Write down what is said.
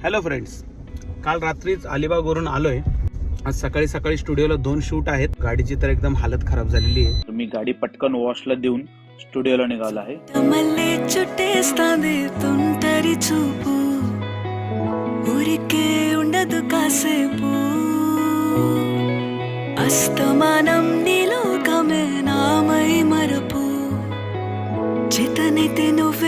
Hello friends, काल रात्रीच अलिबागवरून आलोय. आज सकाळी सकाळी स्टुडिओला 2 शूट आहेत. गाडीची तर एकदम हालत खराब झालेली आहे. मी गाडी पटकन वॉशला देऊन स्टुडिओला निघाला आहे. మళ్ళీ చుట్టేస్తాంది తుంటరి చూపు ఊరికే ఉండదు కాసేపు అస్తమానం నీలోకమే నామై మరపు చేతనైతే నువ్వే